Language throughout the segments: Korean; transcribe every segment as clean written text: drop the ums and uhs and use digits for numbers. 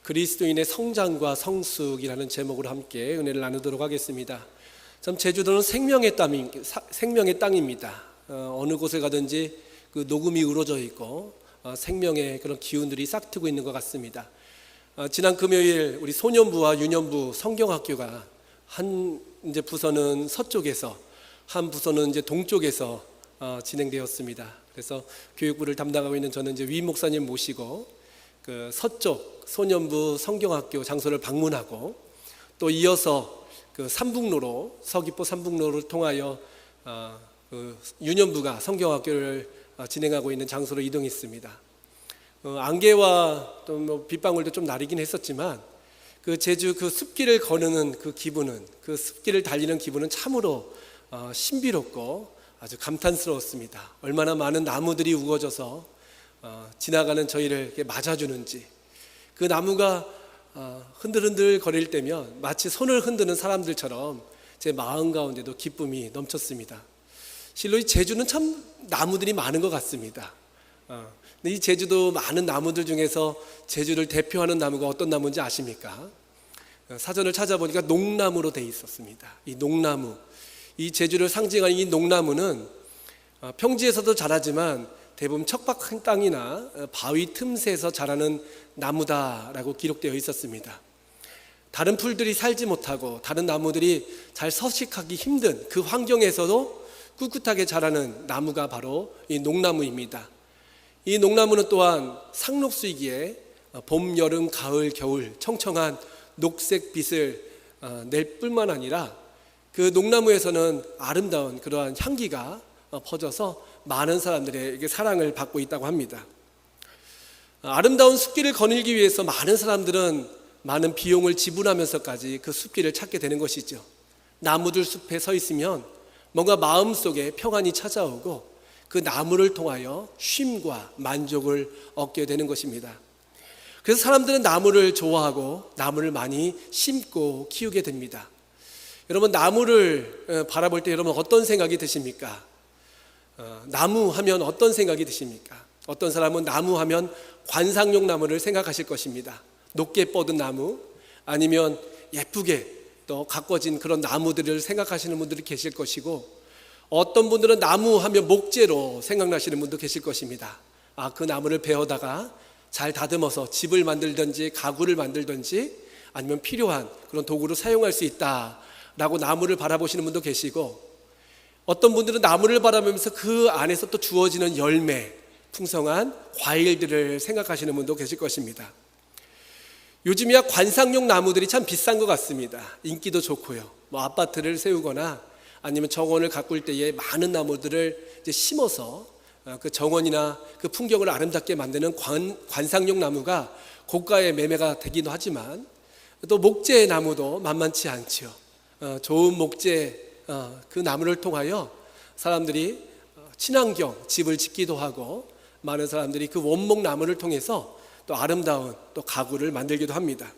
그리스도인의 성장과 성숙이라는 제목으로 함께 은혜를 나누도록 하겠습니다. 참 제주도는 생명의 땅입니다. 어느 곳에 가든지 그 녹음이 우러져 있고 생명의 그런 기운들이 싹트고 있는 것 같습니다. 지난 금요일 우리 소년부와 유년부 성경학교가 한 이제 부서는 서쪽에서, 한 부서는 이제 동쪽에서 진행되었습니다. 그래서 교육부를 담당하고 있는 저는 이제 위 목사님 모시고 그 서쪽 소년부 성경학교 장소를 방문하고, 또 이어서 그 삼북로로, 서귀포 삼북로를 통하여 그 유년부가 성경학교를 진행하고 있는 장소로 이동했습니다. 안개와 또 뭐 빗방울도 좀 나리긴 했었지만 그 제주 그 숲길을 거르는 그 기분은, 그 숲길을 달리는 기분은 참으로 신비롭고 아주 감탄스러웠습니다. 얼마나 많은 나무들이 우거져서 지나가는 저희를 이렇게 맞아주는지, 그 나무가 흔들흔들 거릴 때면 마치 손을 흔드는 사람들처럼 제 마음 가운데도 기쁨이 넘쳤습니다. 실로 이 제주는 참 나무들이 많은 것 같습니다. 근데 이 제주도 많은 나무들 중에서 제주를 대표하는 나무가 어떤 나무인지 아십니까? 사전을 찾아보니까 농나무로 되어 있었습니다. 이 농나무, 이 제주를 상징하는 이 농나무는 평지에서도 자라지만 대부분 척박한 땅이나 바위 틈새에서 자라는 나무다라고 기록되어 있었습니다. 다른 풀들이 살지 못하고 다른 나무들이 잘 서식하기 힘든 그 환경에서도 꿋꿋하게 자라는 나무가 바로 이 농나무입니다. 이 농나무는 또한 상록수이기에 봄, 여름, 가을, 겨울 청청한 녹색 빛을 낼 뿐만 아니라 그 농나무에서는 아름다운 그러한 향기가 퍼져서 많은 사람들에게 사랑을 받고 있다고 합니다. 아름다운 숲길을 거닐기 위해서 많은 사람들은 많은 비용을 지불하면서까지 그 숲길을 찾게 되는 것이죠. 나무들 숲에 서 있으면 뭔가 마음속에 평안이 찾아오고 그 나무를 통하여 쉼과 만족을 얻게 되는 것입니다. 그래서 사람들은 나무를 좋아하고 나무를 많이 심고 키우게 됩니다. 여러분, 나무를 바라볼 때 여러분 어떤 생각이 드십니까? 나무 하면 어떤 생각이 드십니까? 어떤 사람은 나무 하면 관상용 나무를 생각하실 것입니다. 높게 뻗은 나무, 아니면 예쁘게 또 가꿔진 그런 나무들을 생각하시는 분들이 계실 것이고, 어떤 분들은 나무 하면 목재로 생각나시는 분도 계실 것입니다. 그 나무를 베어다가 잘 다듬어서 집을 만들든지 가구를 만들든지 아니면 필요한 그런 도구로 사용할 수 있다라고 나무를 바라보시는 분도 계시고, 어떤 분들은 나무를 바라보면서 그 안에서 또 주어지는 열매, 풍성한 과일들을 생각하시는 분도 계실 것입니다. 요즘이야 관상용 나무들이 참 비싼 것 같습니다. 인기도 좋고요. 아파트를 세우거나 아니면 정원을 가꿀 때에 많은 나무들을 이제 심어서 그 정원이나 그 풍경을 아름답게 만드는 관상용 나무가 고가의 매매가 되기도 하지만, 또 목재 나무도 만만치 않죠. 좋은 목재 그 나무를 통하여 사람들이 친환경 집을 짓기도 하고, 많은 사람들이 그 원목 나무를 통해서 또 아름다운 또 가구를 만들기도 합니다.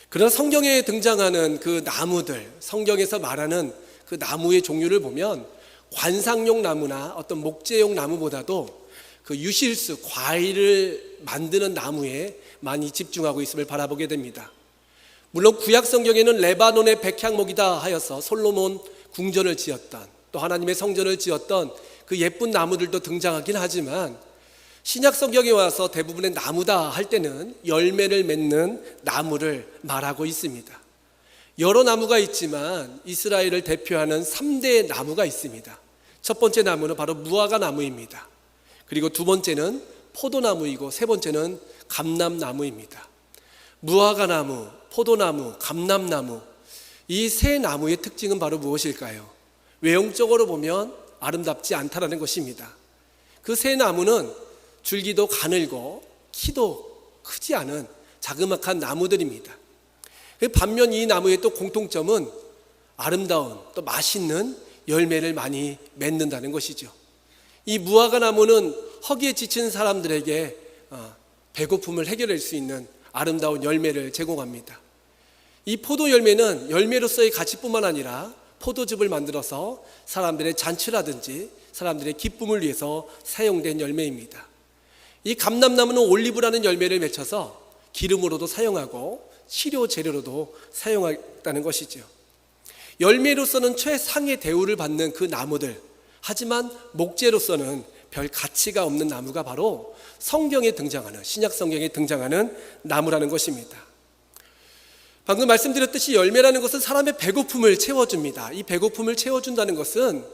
그러나 성경에 등장하는 그 나무들, 성경에서 말하는 그 나무의 종류를 보면 관상용 나무나 어떤 목재용 나무보다도 그 유실수, 과일을 만드는 나무에 많이 집중하고 있음을 바라보게 됩니다. 물론 구약 성경에는 레바논의 백향목이다 하여서 솔로몬 궁전을 지었던, 또 하나님의 성전을 지었던 그 예쁜 나무들도 등장하긴 하지만, 신약 성경에 와서 대부분의 나무다 할 때는 열매를 맺는 나무를 말하고 있습니다. 여러 나무가 있지만 이스라엘을 대표하는 3대 나무가 있습니다. 첫 번째 나무는 바로 무화과 나무입니다. 그리고 두 번째는 포도나무이고 세 번째는 감람나무입니다. 무화과 나무, 포도나무, 감람나무, 이 세 나무의 특징은 바로 무엇일까요? 외형적으로 보면 아름답지 않다라는 것입니다. 그 세 나무는 줄기도 가늘고 키도 크지 않은 자그마한 나무들입니다. 반면 이 나무의 또 공통점은 아름다운 또 맛있는 열매를 많이 맺는다는 것이죠. 이 무화과 나무는 허기에 지친 사람들에게 배고픔을 해결할 수 있는 아름다운 열매를 제공합니다. 이 포도 열매는 열매로서의 가치뿐만 아니라 포도즙을 만들어서 사람들의 잔치라든지 사람들의 기쁨을 위해서 사용된 열매입니다. 이 감람나무는 올리브라는 열매를 맺혀서 기름으로도 사용하고 치료 재료로도 사용했다는 것이죠. 열매로서는 최상의 대우를 받는 그 나무들, 하지만 목재로서는 별 가치가 없는 나무가 바로 성경에 등장하는, 신약 성경에 등장하는 나무라는 것입니다. 방금 말씀드렸듯이 열매라는 것은 사람의 배고픔을 채워줍니다. 이 배고픔을 채워준다는 것은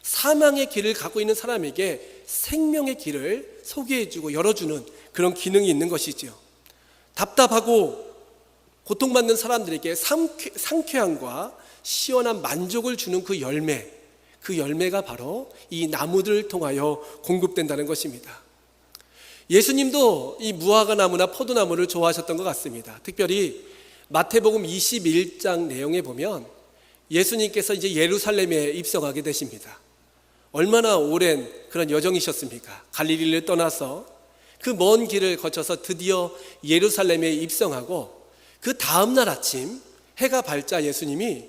사망의 길을 갖고 있는 사람에게 생명의 길을 소개해주고 열어주는 그런 기능이 있는 것이지요. 답답하고 고통받는 사람들에게 상쾌함과 시원한 만족을 주는 그 열매가 바로 이 나무들을 통하여 공급된다는 것입니다. 예수님도 이 무화과 나무나 포도나무를 좋아하셨던 것 같습니다. 특별히 마태복음 21장 내용에 보면 예수님께서 이제 예루살렘에 입성하게 되십니다. 얼마나 오랜 그런 여정이셨습니까? 갈릴리를 떠나서 그 먼 길을 거쳐서 드디어 예루살렘에 입성하고 그 다음날 아침 해가 밝자 예수님이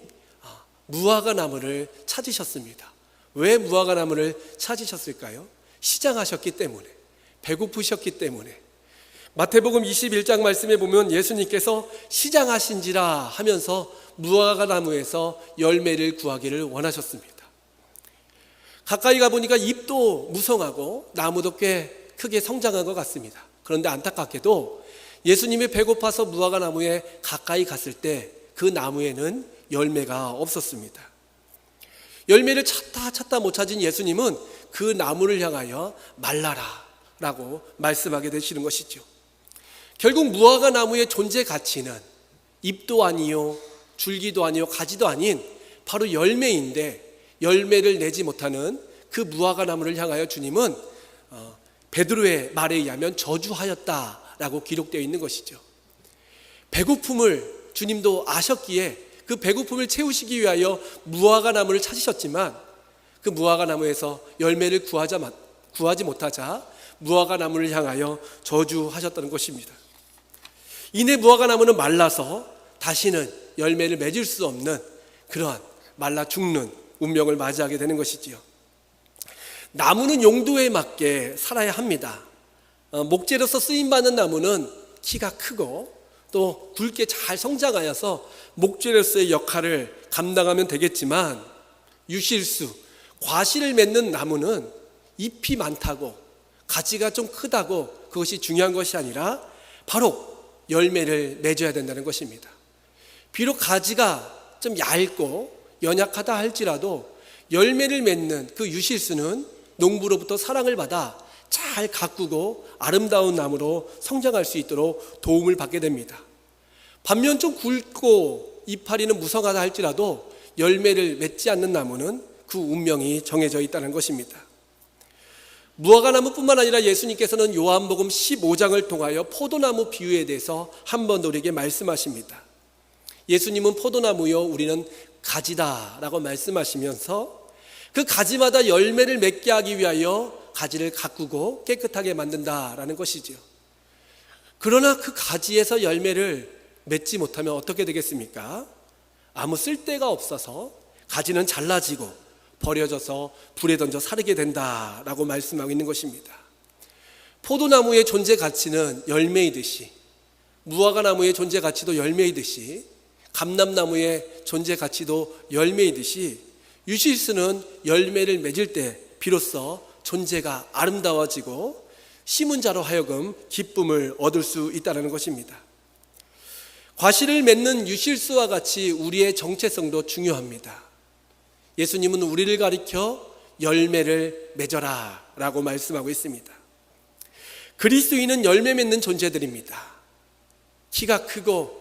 무화과 나무를 찾으셨습니다. 왜 무화과 나무를 찾으셨을까요? 시장하셨기 때문에, 배고프셨기 때문에. 마태복음 21장 말씀에 보면 예수님께서 시장하신지라 하면서 무화과 나무에서 열매를 구하기를 원하셨습니다. 가까이 가보니까 잎도 무성하고 나무도 꽤 크게 성장한 것 같습니다. 그런데 안타깝게도 예수님이 배고파서 무화과 나무에 가까이 갔을 때 그 나무에는 열매가 없었습니다. 열매를 찾다 못 찾은 예수님은 그 나무를 향하여 말라라 라고 말씀하게 되시는 것이죠. 결국 무화과 나무의 존재 가치는 잎도 아니요, 줄기도 아니요, 가지도 아닌 바로 열매인데, 열매를 내지 못하는 그 무화과 나무를 향하여 주님은 베드로의 말에 의하면 저주하였다라고 기록되어 있는 것이죠. 배고픔을 주님도 아셨기에 그 배고픔을 채우시기 위하여 무화과 나무를 찾으셨지만 그 무화과 나무에서 열매를 구하지 못하자 무화과 나무를 향하여 저주하셨다는 것입니다. 이내 무화과 나무는 말라서 다시는 열매를 맺을 수 없는 그러한 말라 죽는 운명을 맞이하게 되는 것이지요. 나무는 용도에 맞게 살아야 합니다. 목재로서 쓰임받는 나무는 키가 크고 또 굵게 잘 성장하여서 목재로서의 역할을 감당하면 되겠지만, 유실수, 과실을 맺는 나무는 잎이 많다고 가지가 좀 크다고 그것이 중요한 것이 아니라 바로 열매를 맺어야 된다는 것입니다. 비록 가지가 좀 얇고 연약하다 할지라도 열매를 맺는 그 유실수는 농부로부터 사랑을 받아 잘 가꾸고 아름다운 나무로 성장할 수 있도록 도움을 받게 됩니다. 반면 좀 굵고 이파리는 무성하다 할지라도 열매를 맺지 않는 나무는 그 운명이 정해져 있다는 것입니다. 무화과 나무뿐만 아니라 예수님께서는 요한복음 15장을 통하여 포도나무 비유에 대해서 한 번 더 우리에게 말씀하십니다. 예수님은 포도나무요 우리는 가지다라고 말씀하시면서 그 가지마다 열매를 맺게 하기 위하여 가지를 가꾸고 깨끗하게 만든다라는 것이죠. 그러나 그 가지에서 열매를 맺지 못하면 어떻게 되겠습니까? 아무 쓸데가 없어서 가지는 잘라지고 버려져서 불에 던져 사르게 된다라고 말씀하고 있는 것입니다. 포도나무의 존재 가치는 열매이듯이, 무화과 나무의 존재 가치도 열매이듯이, 감람나무의 존재 가치도 열매이듯이, 유실수는 열매를 맺을 때 비로소 존재가 아름다워지고 심은 자로 하여금 기쁨을 얻을 수 있다는 것입니다. 과실을 맺는 유실수와 같이 우리의 정체성도 중요합니다. 예수님은 우리를 가리켜 열매를 맺어라 라고 말씀하고 있습니다. 그리스도인은 열매 맺는 존재들입니다. 키가 크고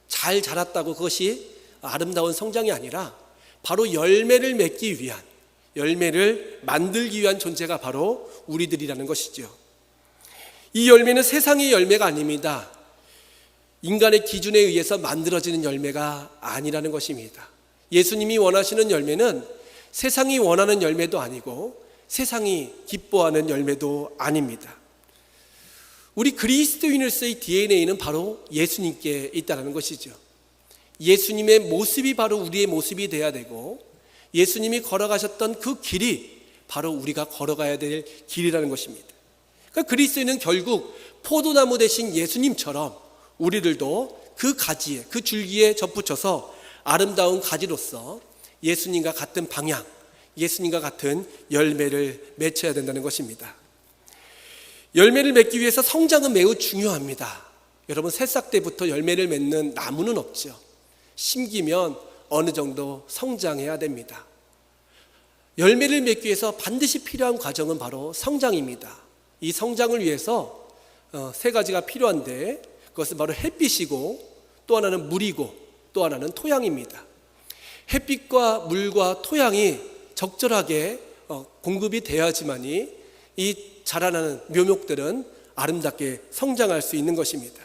잘 자랐다고 그것이 아름다운 성장이 아니라 바로 열매를 맺기 위한, 열매를 만들기 위한 존재가 바로 우리들이라는 것이죠. 이 열매는 세상의 열매가 아닙니다. 인간의 기준에 의해서 만들어지는 열매가 아니라는 것입니다. 예수님이 원하시는 열매는 세상이 원하는 열매도 아니고 세상이 기뻐하는 열매도 아닙니다. 우리 그리스도인으로서의 DNA는 바로 예수님께 있다는 것이죠. 예수님의 모습이 바로 우리의 모습이 되어야 되고, 예수님이 걸어가셨던 그 길이 바로 우리가 걸어가야 될 길이라는 것입니다. 그러니까 그리스도인은 결국 포도나무 대신 예수님처럼 우리들도 그 가지에, 그 줄기에 접붙여서 아름다운 가지로서 예수님과 같은 방향, 예수님과 같은 열매를 맺혀야 된다는 것입니다. 열매를 맺기 위해서 성장은 매우 중요합니다. 여러분, 새싹 때부터 열매를 맺는 나무는 없죠. 심기면 어느 정도 성장해야 됩니다. 열매를 맺기 위해서 반드시 필요한 과정은 바로 성장입니다. 이 성장을 위해서 세 가지가 필요한데, 그것은 바로 햇빛이고, 또 하나는 물이고, 또 하나는 토양입니다. 햇빛과 물과 토양이 적절하게 공급이 돼야지만이 이 자라나는 묘목들은 아름답게 성장할 수 있는 것입니다.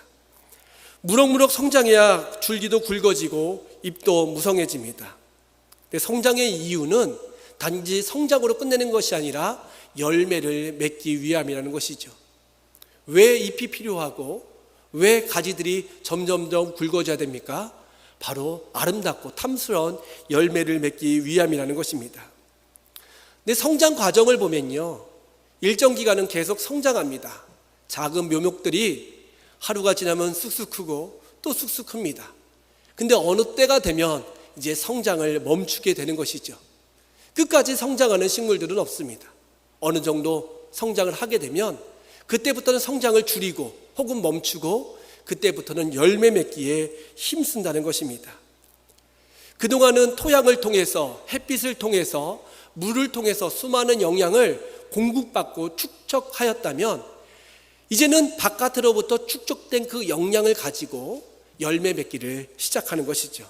무럭무럭 성장해야 줄기도 굵어지고 잎도 무성해집니다. 성장의 이유는 단지 성장으로 끝내는 것이 아니라 열매를 맺기 위함이라는 것이죠. 왜 잎이 필요하고 왜 가지들이 점점점 굵어져야 됩니까? 바로 아름답고 탐스러운 열매를 맺기 위함이라는 것입니다. 근데 성장 과정을 보면요, 일정 기간은 계속 성장합니다. 작은 묘목들이 하루가 지나면 쑥쑥 크고 또 쑥쑥 큽니다. 근데 어느 때가 되면 이제 성장을 멈추게 되는 것이죠. 끝까지 성장하는 식물들은 없습니다. 어느 정도 성장을 하게 되면 그때부터는 성장을 줄이고 혹은 멈추고 그때부터는 열매 맺기에 힘쓴다는 것입니다. 그동안은 토양을 통해서, 햇빛을 통해서, 물을 통해서 수많은 영양을 공급받고 축적하였다면 이제는 바깥으로부터 축적된 그 영양을 가지고 열매 맺기를 시작하는 것이죠.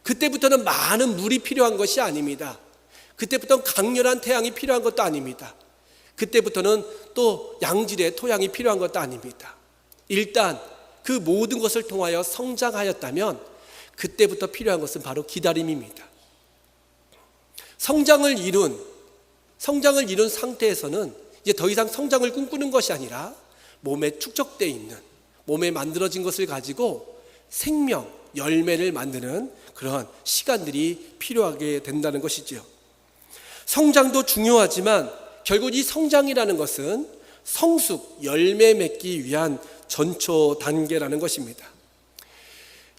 그때부터는 많은 물이 필요한 것이 아닙니다. 그때부터는 강렬한 태양이 필요한 것도 아닙니다. 그때부터는 또 양질의 토양이 필요한 것도 아닙니다. 일단 그 모든 것을 통하여 성장하였다면 그때부터 필요한 것은 바로 기다림입니다. 성장을 이룬 상태에서는 이제 더 이상 성장을 꿈꾸는 것이 아니라 몸에 축적되어 있는, 몸에 만들어진 것을 가지고 생명, 열매를 만드는 그러한 시간들이 필요하게 된다는 것이죠. 성장도 중요하지만 결국 이 성장이라는 것은 성숙, 열매 맺기 위한 전초 단계라는 것입니다.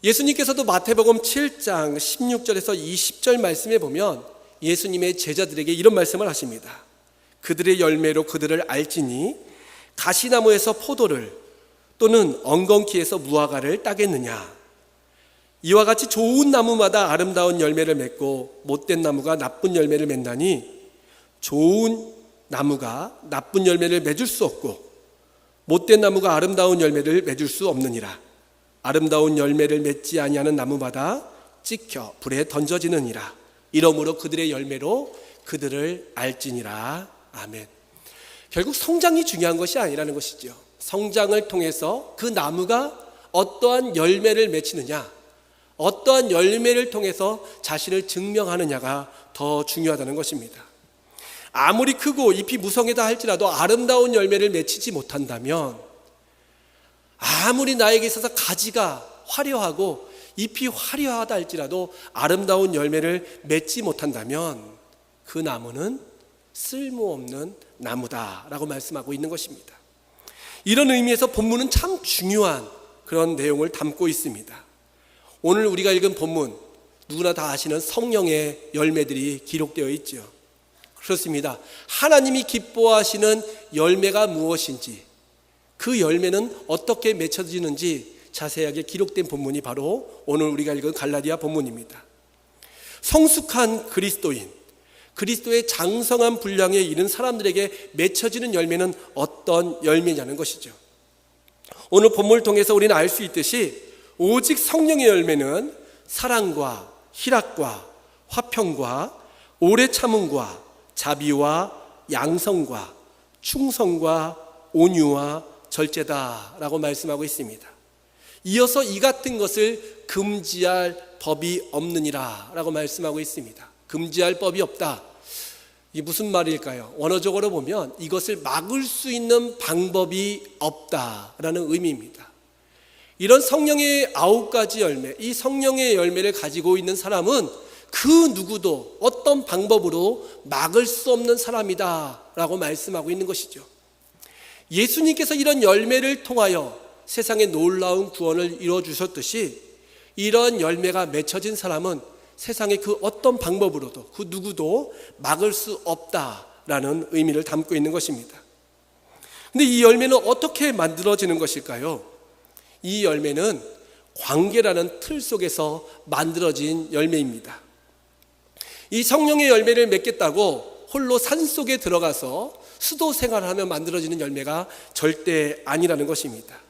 예수님께서도 마태복음 7장 16절에서 20절 말씀에 보면 예수님의 제자들에게 이런 말씀을 하십니다. 그들의 열매로 그들을 알지니 가시나무에서 포도를 또는 엉겅퀴에서 무화과를 따겠느냐. 이와 같이 좋은 나무마다 아름다운 열매를 맺고 못된 나무가 나쁜 열매를 맺나니 좋은 나무가 나쁜 열매를 맺을 수 없고 못된 나무가 아름다운 열매를 맺을 수 없느니라. 아름다운 열매를 맺지 아니하는 나무마다 찍혀 불에 던져지느니라. 이러므로 그들의 열매로 그들을 알지니라. 아멘. 결국 성장이 중요한 것이 아니라는 것이죠. 성장을 통해서 그 나무가 어떠한 열매를 맺히느냐, 어떠한 열매를 통해서 자신을 증명하느냐가 더 중요하다는 것입니다. 아무리 크고 잎이 무성하다 할지라도 아름다운 열매를 맺히지 못한다면, 아무리 나에게 있어서 가지가 화려하고 잎이 화려하다 할지라도 아름다운 열매를 맺지 못한다면 그 나무는 쓸모없는 나무다라고 말씀하고 있는 것입니다. 이런 의미에서 본문은 참 중요한 그런 내용을 담고 있습니다. 오늘 우리가 읽은 본문, 누구나 다 아시는 성령의 열매들이 기록되어 있죠. 그렇습니다. 하나님이 기뻐하시는 열매가 무엇인지, 그 열매는 어떻게 맺혀지는지 자세하게 기록된 본문이 바로 오늘 우리가 읽은 갈라디아 본문입니다. 성숙한 그리스도인, 그리스도의 장성한 분량에 이른 사람들에게 맺혀지는 열매는 어떤 열매냐는 것이죠. 오늘 본문을 통해서 우리는 알 수 있듯이 오직 성령의 열매는 사랑과 희락과 화평과 오래 참음과 자비와 양성과 충성과 온유와 절제다라고 말씀하고 있습니다. 이어서 이 같은 것을 금지할 법이 없느니라 라고 말씀하고 있습니다. 금지할 법이 없다. 이게 무슨 말일까요? 원어적으로 보면 이것을 막을 수 있는 방법이 없다라는 의미입니다. 이런 성령의 9가지 열매, 이 성령의 열매를 가지고 있는 사람은 그 누구도 어떤 방법으로 막을 수 없는 사람이다 라고 말씀하고 있는 것이죠. 예수님께서 이런 열매를 통하여 세상에 놀라운 구원을 이루어주셨듯이 이러한 열매가 맺혀진 사람은 세상의 그 어떤 방법으로도 그 누구도 막을 수 없다라는 의미를 담고 있는 것입니다. 근데 이 열매는 어떻게 만들어지는 것일까요? 이 열매는 관계라는 틀 속에서 만들어진 열매입니다. 이 성령의 열매를 맺겠다고 홀로 산속에 들어가서 수도 생활하며 만들어지는 열매가 절대 아니라는 것입니다.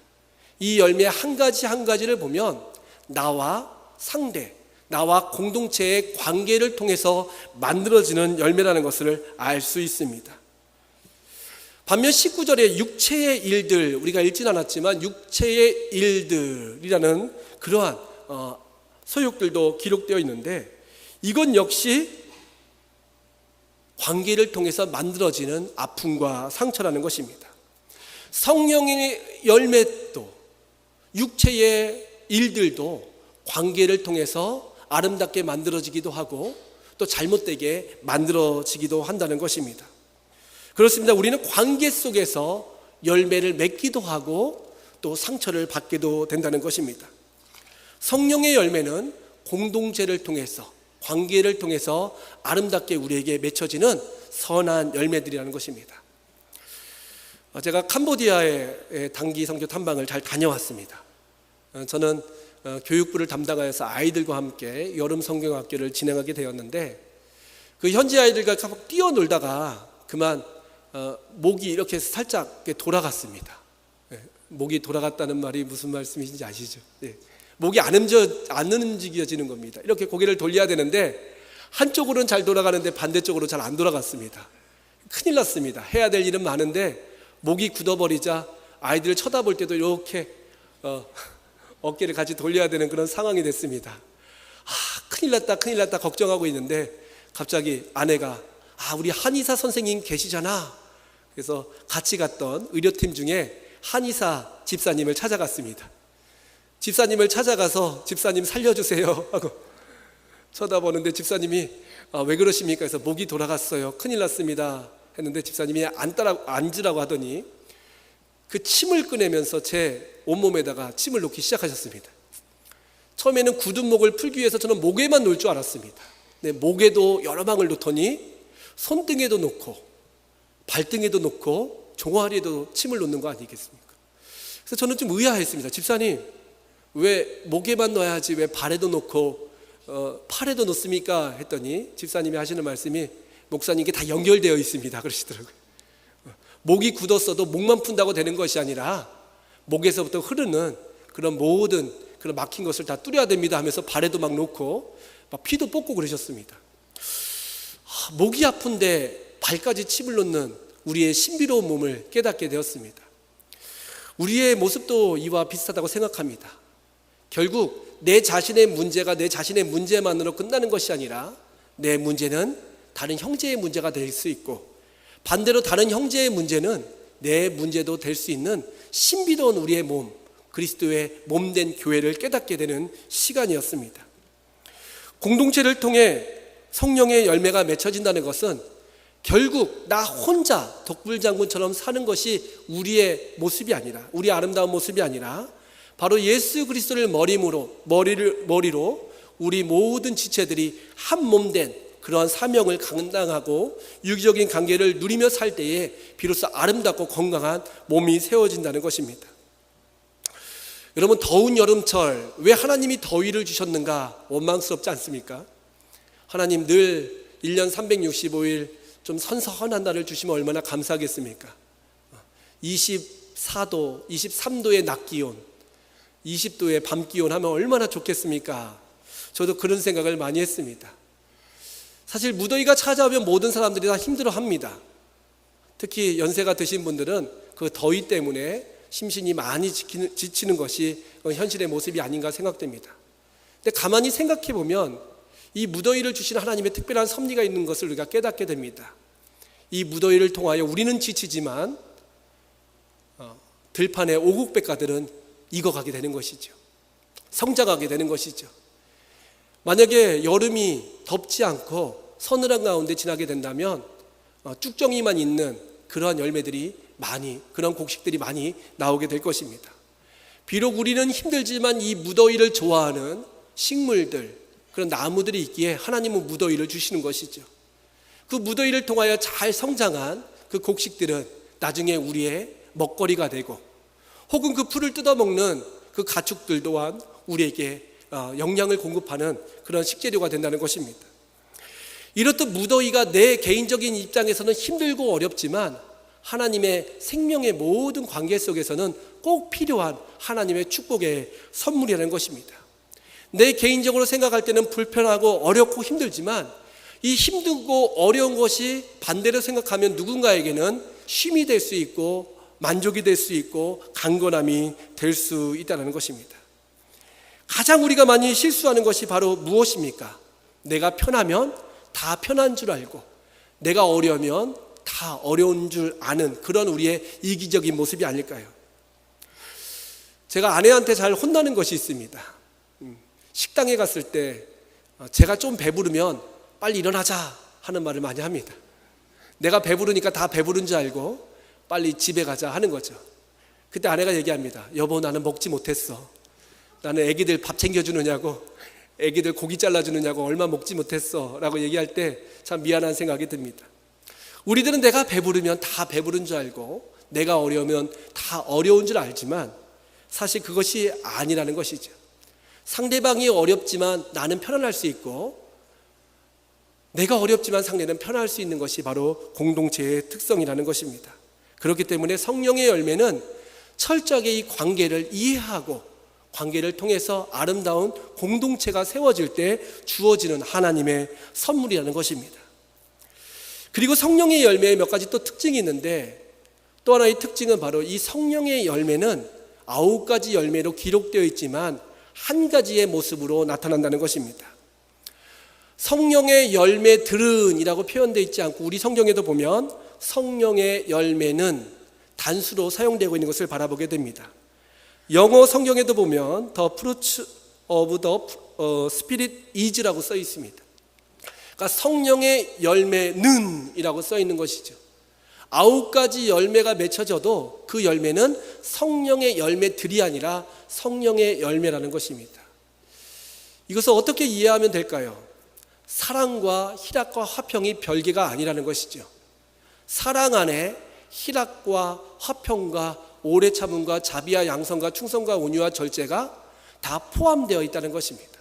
이 열매 한 가지 한 가지를 보면 나와 상대, 나와 공동체의 관계를 통해서 만들어지는 열매라는 것을 알 수 있습니다. 반면 19절에 육체의 일들, 우리가 읽진 않았지만 육체의 일들이라는 그러한 서욕들도 기록되어 있는데, 이건 역시 관계를 통해서 만들어지는 아픔과 상처라는 것입니다. 성령의 열매도 육체의 일들도 관계를 통해서 아름답게 만들어지기도 하고 또 잘못되게 만들어지기도 한다는 것입니다. 그렇습니다. 우리는 관계 속에서 열매를 맺기도 하고 또 상처를 받기도 된다는 것입니다. 성령의 열매는 공동체를 통해서, 관계를 통해서 아름답게 우리에게 맺혀지는 선한 열매들이라는 것입니다. 제가 캄보디아의 단기 선교 탐방을 잘 다녀왔습니다. 저는 교육부를 담당하여서 아이들과 함께 여름 성경학교를 진행하게 되었는데, 그 현지 아이들과 뛰어놀다가 그만 목이 이렇게 살짝 돌아갔습니다. 목이 돌아갔다는 말이 무슨 말씀이신지 아시죠? 목이 안 움직여지는 겁니다. 이렇게 고개를 돌려야 되는데 한쪽으로는 잘 돌아가는데 반대쪽으로 잘 안 돌아갔습니다. 큰일 났습니다. 해야 될 일은 많은데 목이 굳어버리자 아이들을 쳐다볼 때도 이렇게 어깨를 같이 돌려야 되는 그런 상황이 됐습니다. 큰일 났다 걱정하고 있는데 갑자기 아내가 우리 한의사 선생님 계시잖아. 그래서 같이 갔던 의료팀 중에 한의사 집사님을 찾아갔습니다. 집사님을 찾아가서 집사님 살려주세요 하고 쳐다보는데 집사님이 왜 그러십니까? 그래서 목이 돌아갔어요. 큰일 났습니다 했는데 집사님이 앉으라고 하더니 그 침을 꺼내면서 제 온몸에다가 침을 놓기 시작하셨습니다. 처음에는 굳은 목을 풀기 위해서 저는 목에만 놓을 줄 알았습니다. 목에도 여러 방을 놓더니 손등에도 놓고 발등에도 놓고 종아리에도 침을 놓는 거 아니겠습니까? 그래서 저는 좀 의아했습니다. 집사님, 왜 목에만 넣어야지 왜 발에도 놓고 팔에도 놓습니까? 했더니 집사님이 하시는 말씀이 목사님께 다 연결되어 있습니다 그러시더라고요. 목이 굳었어도 목만 푼다고 되는 것이 아니라 목에서부터 흐르는 그런 모든 그런 막힌 것을 다 뚫어야 됩니다 하면서 발에도 막 놓고 막 피도 뽑고 그러셨습니다. 목이 아픈데 발까지 침을 놓는 우리의 신비로운 몸을 깨닫게 되었습니다. 우리의 모습도 이와 비슷하다고 생각합니다. 결국 내 자신의 문제가 내 자신의 문제만으로 끝나는 것이 아니라 내 문제는 다른 형제의 문제가 될 수 있고, 반대로 다른 형제의 문제는 내 문제도 될 수 있는 신비로운 우리의 몸, 그리스도의 몸된 교회를 깨닫게 되는 시간이었습니다. 공동체를 통해 성령의 열매가 맺혀진다는 것은 결국 나 혼자 독불장군처럼 사는 것이 우리의 모습이 아니라, 우리 아름다운 모습이 아니라 바로 예수 그리스도를 머리로 우리 모든 지체들이 한 몸된 그러한 사명을 감당하고 유기적인 관계를 누리며 살 때에 비로소 아름답고 건강한 몸이 세워진다는 것입니다. 여러분, 더운 여름철 왜 하나님이 더위를 주셨는가 원망스럽지 않습니까? 하나님 늘 1년 365일 좀 선선한 날을 주시면 얼마나 감사하겠습니까? 24도, 23도의 낮 기온, 20도의 밤 기온 하면 얼마나 좋겠습니까? 저도 그런 생각을 많이 했습니다. 사실 무더위가 찾아오면 모든 사람들이 다 힘들어합니다. 특히 연세가 드신 분들은 그 더위 때문에 심신이 많이 지치는 것이 현실의 모습이 아닌가 생각됩니다. 근데 가만히 생각해 보면 이 무더위를 주시는 하나님의 특별한 섭리가 있는 것을 우리가 깨닫게 됩니다. 이 무더위를 통하여 우리는 지치지만 들판의 오국백가들은 익어가게 되는 것이죠. 성장하게 되는 것이죠. 만약에 여름이 덥지 않고 서늘한 가운데 지나게 된다면 쭉정이만 있는 그러한 열매들이 많이, 그런 곡식들이 많이 나오게 될 것입니다. 비록 우리는 힘들지만 이 무더위를 좋아하는 식물들, 그런 나무들이 있기에 하나님은 무더위를 주시는 것이죠. 그 무더위를 통하여 잘 성장한 그 곡식들은 나중에 우리의 먹거리가 되고, 혹은 그 풀을 뜯어먹는 그 가축들 또한 우리에게 영양을 공급하는 그런 식재료가 된다는 것입니다. 이렇듯 무더위가 내 개인적인 입장에서는 힘들고 어렵지만 하나님의 생명의 모든 관계 속에서는 꼭 필요한 하나님의 축복의 선물이라는 것입니다. 내 개인적으로 생각할 때는 불편하고 어렵고 힘들지만 이 힘들고 어려운 것이 반대로 생각하면 누군가에게는 쉼이 될 수 있고 만족이 될 수 있고 강건함이 될 수 있다는 것입니다. 가장 우리가 많이 실수하는 것이 바로 무엇입니까? 내가 편하면 다 편한 줄 알고, 내가 어려우면 다 어려운 줄 아는 그런 우리의 이기적인 모습이 아닐까요? 제가 아내한테 잘 혼나는 것이 있습니다. 식당에 갔을 때 제가 좀 배부르면 빨리 일어나자 하는 말을 많이 합니다. 내가 배부르니까 다 배부른 줄 알고 빨리 집에 가자 하는 거죠. 그때 아내가 얘기합니다. 여보, 나는 먹지 못했어. 나는 애기들 밥 챙겨주느냐고, 애기들 고기 잘라주느냐고 얼마 먹지 못했어 라고 얘기할 때 참 미안한 생각이 듭니다. 우리들은 내가 배부르면 다 배부른 줄 알고, 내가 어려우면 다 어려운 줄 알지만 사실 그것이 아니라는 것이죠. 상대방이 어렵지만 나는 편안할 수 있고, 내가 어렵지만 상대는 편안할 수 있는 것이 바로 공동체의 특성이라는 것입니다. 그렇기 때문에 성령의 열매는 철저하게 이 관계를 이해하고 관계를 통해서 아름다운 공동체가 세워질 때 주어지는 하나님의 선물이라는 것입니다. 그리고 성령의 열매에 몇 가지 또 특징이 있는데, 또 하나의 특징은 바로 이 성령의 열매는 9가지 열매로 기록되어 있지만 한 가지의 모습으로 나타난다는 것입니다. 성령의 열매들은 이라고 표현되어 있지 않고, 우리 성경에도 보면 성령의 열매는 단수로 사용되고 있는 것을 바라보게 됩니다. 영어 성경에도 보면 The fruits of the Spirit is라고 써 있습니다. 그러니까 성령의 열매는 이라고 써 있는 것이죠. 9가지 열매가 맺혀져도 그 열매는 성령의 열매들이 아니라 성령의 열매라는 것입니다. 이것을 어떻게 이해하면 될까요? 사랑과 희락과 화평이 별개가 아니라는 것이죠. 사랑 안에 희락과 화평과 오래 참음과 자비와 양선과 충성과 온유와 절제가 다 포함되어 있다는 것입니다.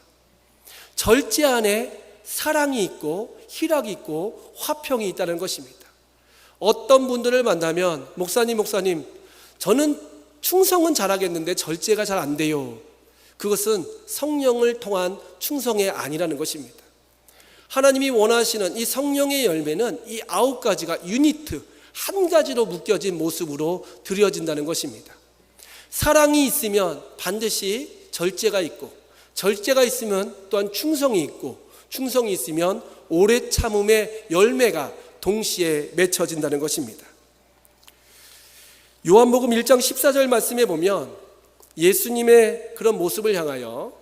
절제 안에 사랑이 있고 희락이 있고 화평이 있다는 것입니다. 어떤 분들을 만나면 목사님 저는 충성은 잘하겠는데 절제가 잘 안 돼요. 그것은 성령을 통한 충성이 아니라는 것입니다. 하나님이 원하시는 이 성령의 열매는 이 9가지가 유니트, 한 가지로 묶여진 모습으로 드려진다는 것입니다. 사랑이 있으면 반드시 절제가 있고, 절제가 있으면 또한 충성이 있고, 충성이 있으면 오래 참음의 열매가 동시에 맺혀진다는 것입니다. 요한복음 1장 14절 말씀에 보면 예수님의 그런 모습을 향하여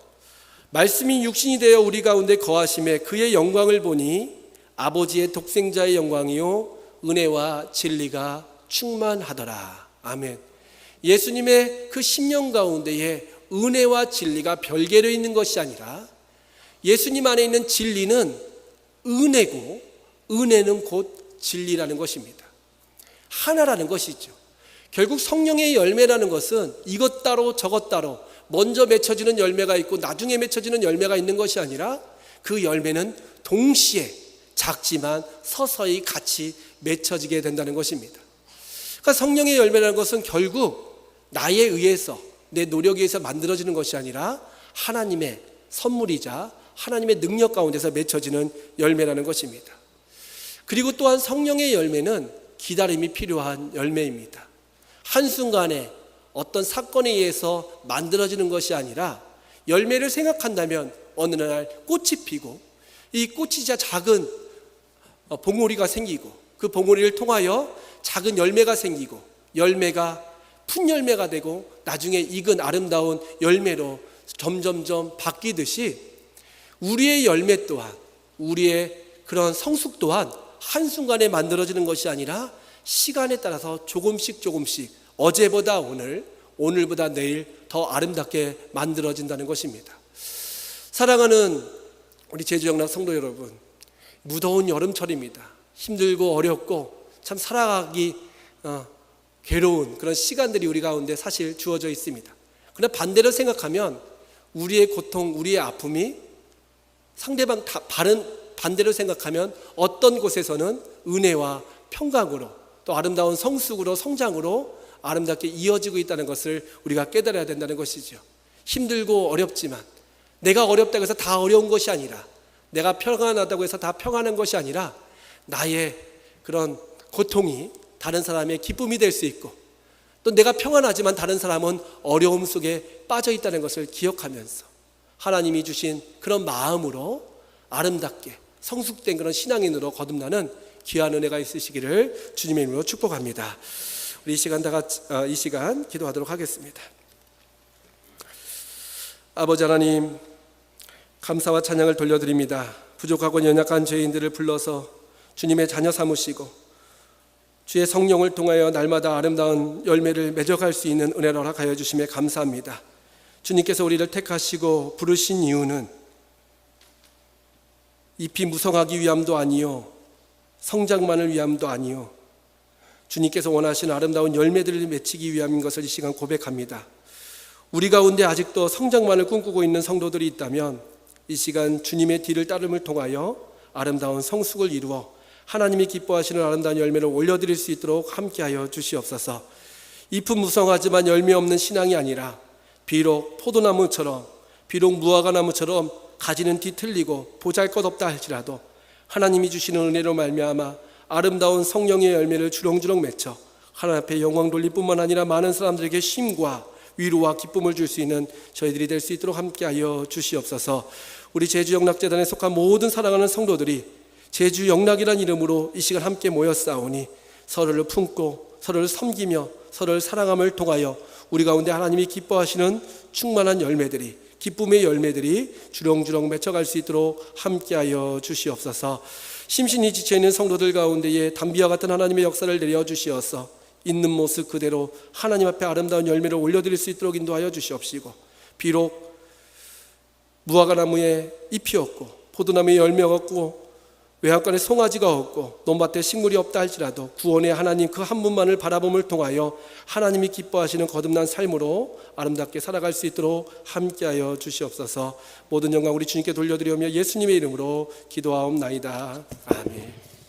말씀이 육신이 되어 우리 가운데 거하심에 그의 영광을 보니 아버지의 독생자의 영광이요 은혜와 진리가 충만하더라. 아멘. 예수님의 그 심령 가운데에 은혜와 진리가 별개로 있는 것이 아니라 예수님 안에 있는 진리는 은혜고, 은혜는 곧 진리라는 것입니다. 하나라는 것이죠. 결국 성령의 열매라는 것은 이것 따로 저것 따로 먼저 맺혀지는 열매가 있고 나중에 맺혀지는 열매가 있는 것이 아니라 그 열매는 동시에 작지만 서서히 같이 맺혀지게 된다는 것입니다. 그러니까 성령의 열매라는 것은 결국 나에 의해서, 내 노력에 의해서 만들어지는 것이 아니라 하나님의 선물이자 하나님의 능력 가운데서 맺혀지는 열매라는 것입니다. 그리고 또한 성령의 열매는 기다림이 필요한 열매입니다. 한순간에 어떤 사건에 의해서 만들어지는 것이 아니라 열매를 생각한다면 어느 날 꽃이 피고 이 꽃이 진짜 작은 봉오리가 생기고 그 봉오리를 통하여 작은 열매가 생기고 열매가 푼 열매가 되고 나중에 익은 아름다운 열매로 점점점 바뀌듯이 우리의 열매 또한, 우리의 그런 성숙 또한 한순간에 만들어지는 것이 아니라 시간에 따라서 조금씩 어제보다 오늘, 오늘보다 내일 더 아름답게 만들어진다는 것입니다. 사랑하는 우리 제주영락 성도 여러분, 무더운 여름철입니다. 힘들고 어렵고 참 살아가기 괴로운 그런 시간들이 우리 가운데 사실 주어져 있습니다. 그러나 반대로 생각하면 우리의 고통, 우리의 아픔이 상대방 반대로 생각하면 어떤 곳에서는 은혜와 평강으로 또 아름다운 성숙으로 성장으로 아름답게 이어지고 있다는 것을 우리가 깨달아야 된다는 것이죠. 힘들고 어렵지만 내가 어렵다고 해서 다 어려운 것이 아니라, 내가 평안하다고 해서 다 평안한 것이 아니라, 나의 그런 고통이 다른 사람의 기쁨이 될 수 있고, 또 내가 평안하지만 다른 사람은 어려움 속에 빠져 있다는 것을 기억하면서 하나님이 주신 그런 마음으로 아름답게 성숙된 그런 신앙인으로 거듭나는 귀한 은혜가 있으시기를 주님의 이름으로 축복합니다. 우리 이 시간 기도하도록 하겠습니다. 아버지 하나님, 감사와 찬양을 돌려드립니다. 부족하고 연약한 죄인들을 불러서 주님의 자녀 삼으시고 주의 성령을 통하여 날마다 아름다운 열매를 맺어갈 수 있는 은혜를 허락하여 주심에 감사합니다. 주님께서 우리를 택하시고 부르신 이유는 잎이 무성하기 위함도 아니요 성장만을 위함도 아니요 주님께서 원하시는 아름다운 열매들을 맺히기 위함인 것을 이 시간 고백합니다. 우리 가운데 아직도 성장만을 꿈꾸고 있는 성도들이 있다면 이 시간 주님의 뒤를 따름을 통하여 아름다운 성숙을 이루어 하나님이 기뻐하시는 아름다운 열매를 올려드릴 수 있도록 함께하여 주시옵소서. 잎은 무성하지만 열매 없는 신앙이 아니라 비록 포도나무처럼, 비록 무화과나무처럼 가지는 뒤틀리고 보잘것없다 할지라도 하나님이 주시는 은혜로 말미암아 아름다운 성령의 열매를 주렁주렁 맺혀 하나님 앞에 영광 돌릴 뿐만 아니라 많은 사람들에게 쉼과 위로와 기쁨을 줄 수 있는 저희들이 될 수 있도록 함께하여 주시옵소서. 우리 제주영락재단에 속한 모든 사랑하는 성도들이 제주영락이란 이름으로 이 시간 함께 모였사오니 서로를 품고 서로를 섬기며 서로를 사랑함을 통하여 우리 가운데 하나님이 기뻐하시는 충만한 열매들이, 기쁨의 열매들이 주렁주렁 맺혀갈 수 있도록 함께하여 주시옵소서. 심신이 지쳐있는 성도들 가운데에 담비와 같은 하나님의 역사를 내려주시어서 있는 모습 그대로 하나님 앞에 아름다운 열매를 올려드릴 수 있도록 인도하여 주시옵시고, 비록 무화과나무에 잎이 없고 포도나무에 열매가 없고 외양간에 송아지가 없고 논밭에 식물이 없다 할지라도 구원의 하나님 그 한 분만을 바라봄을 통하여 하나님이 기뻐하시는 거듭난 삶으로 아름답게 살아갈 수 있도록 함께하여 주시옵소서. 모든 영광 우리 주님께 돌려드리며 예수님의 이름으로 기도하옵나이다. 아멘.